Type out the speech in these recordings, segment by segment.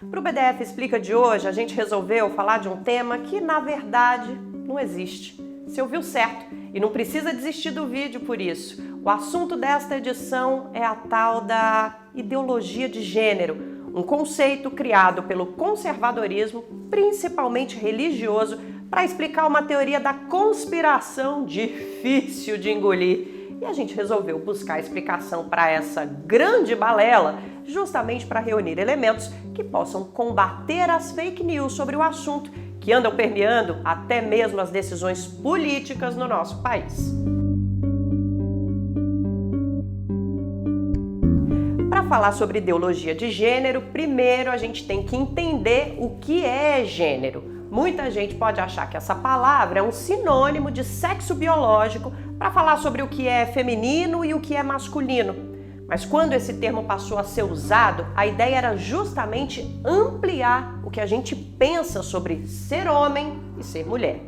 Para o BDF Explica de hoje, a gente resolveu falar de um tema que, na verdade, não existe. Você ouviu certo e não precisa desistir do vídeo por isso. O assunto desta edição é a tal da ideologia de gênero, um conceito criado pelo conservadorismo, principalmente religioso, para explicar uma teoria da conspiração difícil de engolir. E a gente resolveu buscar explicação para essa grande balela, justamente para reunir elementos que possam combater as fake news sobre o assunto, que andam permeando até mesmo as decisões políticas no nosso país. Para falar sobre ideologia de gênero, primeiro a gente tem que entender o que é gênero. Muita gente pode achar que essa palavra é um sinônimo de sexo biológico para falar sobre o que é feminino e o que é masculino. Mas quando esse termo passou a ser usado, a ideia era justamente ampliar o que a gente pensa sobre ser homem e ser mulher.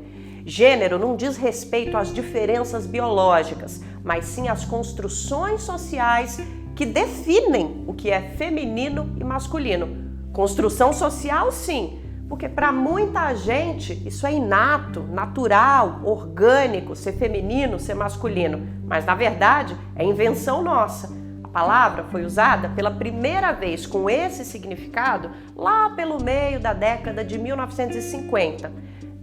Gênero não diz respeito às diferenças biológicas, mas sim às construções sociais que definem o que é feminino e masculino. Construção social, sim, porque para muita gente isso é inato, natural, orgânico, ser feminino, ser masculino. Mas na verdade é invenção nossa. A palavra foi usada pela primeira vez com esse significado lá pelo meio da década de 1950.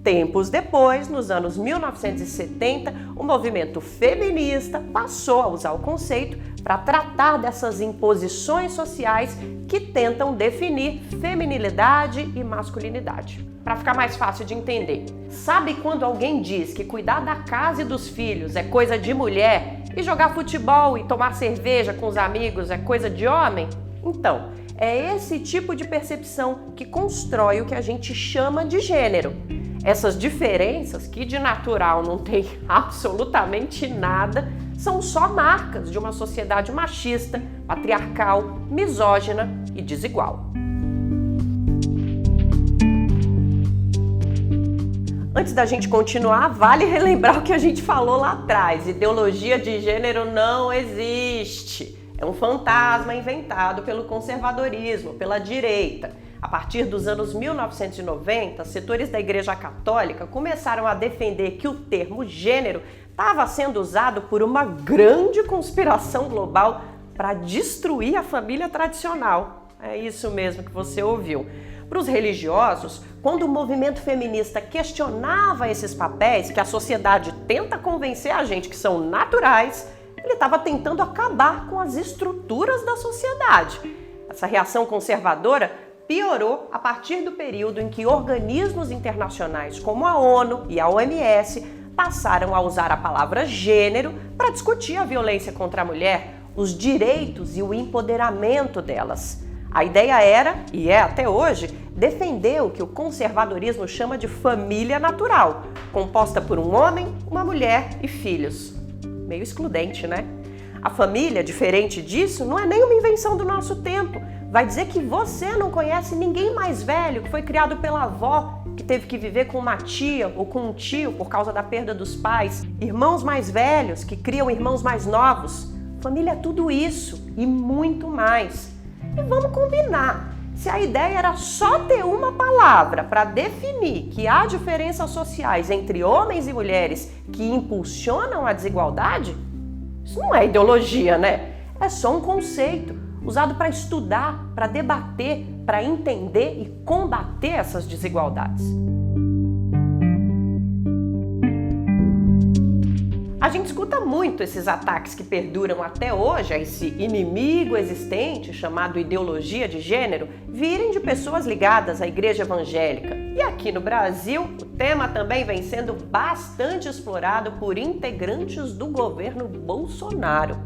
Tempos depois, nos anos 1970, o movimento feminista passou a usar o conceito para tratar dessas imposições sociais que tentam definir feminilidade e masculinidade. Para ficar mais fácil de entender, sabe quando alguém diz que cuidar da casa e dos filhos é coisa de mulher e jogar futebol e tomar cerveja com os amigos é coisa de homem? Então, é esse tipo de percepção que constrói o que a gente chama de gênero. Essas diferenças, que de natural não tem absolutamente nada, são só marcas de uma sociedade machista, patriarcal, misógina e desigual. Antes da gente continuar, vale relembrar o que a gente falou lá atrás. Ideologia de gênero não existe. É um fantasma inventado pelo conservadorismo, pela direita. A partir dos anos 1990, setores da Igreja Católica começaram a defender que o termo gênero estava sendo usado por uma grande conspiração global para destruir a família tradicional. É isso mesmo que você ouviu. Para os religiosos, quando o movimento feminista questionava esses papéis que a sociedade tenta convencer a gente que são naturais, ele estava tentando acabar com as estruturas da sociedade. Essa reação conservadora piorou a partir do período em que organismos internacionais como a ONU e a OMS passaram a usar a palavra gênero para discutir a violência contra a mulher, os direitos e o empoderamento delas. A ideia era, e é até hoje, defender o que o conservadorismo chama de família natural, composta por um homem, uma mulher e filhos. Meio excludente, né? A família, diferente disso, não é nem uma invenção do nosso tempo. Vai dizer que você não conhece ninguém mais velho que foi criado pela avó, que teve que viver com uma tia ou com um tio por causa da perda dos pais, irmãos mais velhos que criam irmãos mais novos. Família é tudo isso e muito mais. E vamos combinar, se a ideia era só ter uma palavra para definir que há diferenças sociais entre homens e mulheres que impulsionam a desigualdade, isso não é ideologia, né? É só um conceito usado para estudar, para debater, para entender e combater essas desigualdades. A gente escuta muito esses ataques que perduram até hoje a esse inimigo existente chamado ideologia de gênero virem de pessoas ligadas à igreja evangélica. E aqui no Brasil, o tema também vem sendo bastante explorado por integrantes do governo Bolsonaro.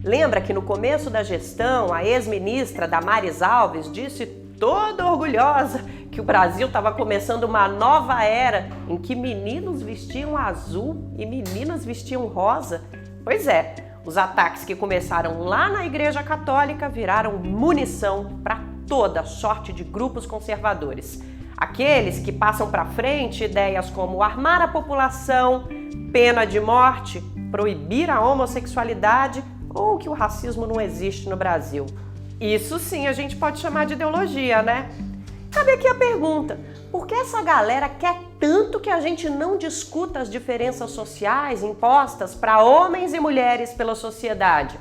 Lembra que no começo da gestão, a ex-ministra Damares Alves disse toda orgulhosa que o Brasil estava começando uma nova era em que meninos vestiam azul e meninas vestiam rosa? Pois é, os ataques que começaram lá na Igreja Católica viraram munição para toda sorte de grupos conservadores. Aqueles que passam para frente ideias como armar a população, pena de morte, proibir a homossexualidade ou que o racismo não existe no Brasil. Isso sim a gente pode chamar de ideologia, né? Cabe aqui a pergunta: por que essa galera quer tanto que a gente não discuta as diferenças sociais impostas para homens e mulheres pela sociedade?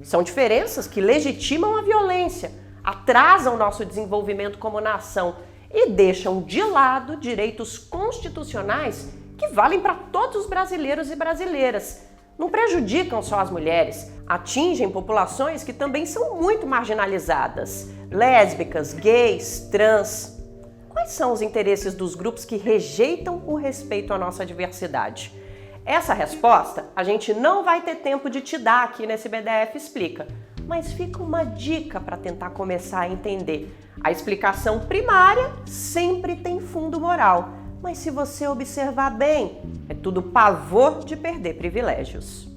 São diferenças que legitimam a violência, atrasam nosso desenvolvimento como nação e deixam de lado direitos constitucionais que valem para todos os brasileiros e brasileiras. Não prejudicam só as mulheres, atingem populações que também são muito marginalizadas: lésbicas, gays, trans. Quais são os interesses dos grupos que rejeitam o respeito à nossa diversidade? Essa resposta a gente não vai ter tempo de te dar aqui nesse BDF Explica, mas fica uma dica para tentar começar a entender. A explicação primária sempre tem fundo moral, mas se você observar bem, é tudo pavor de perder privilégios.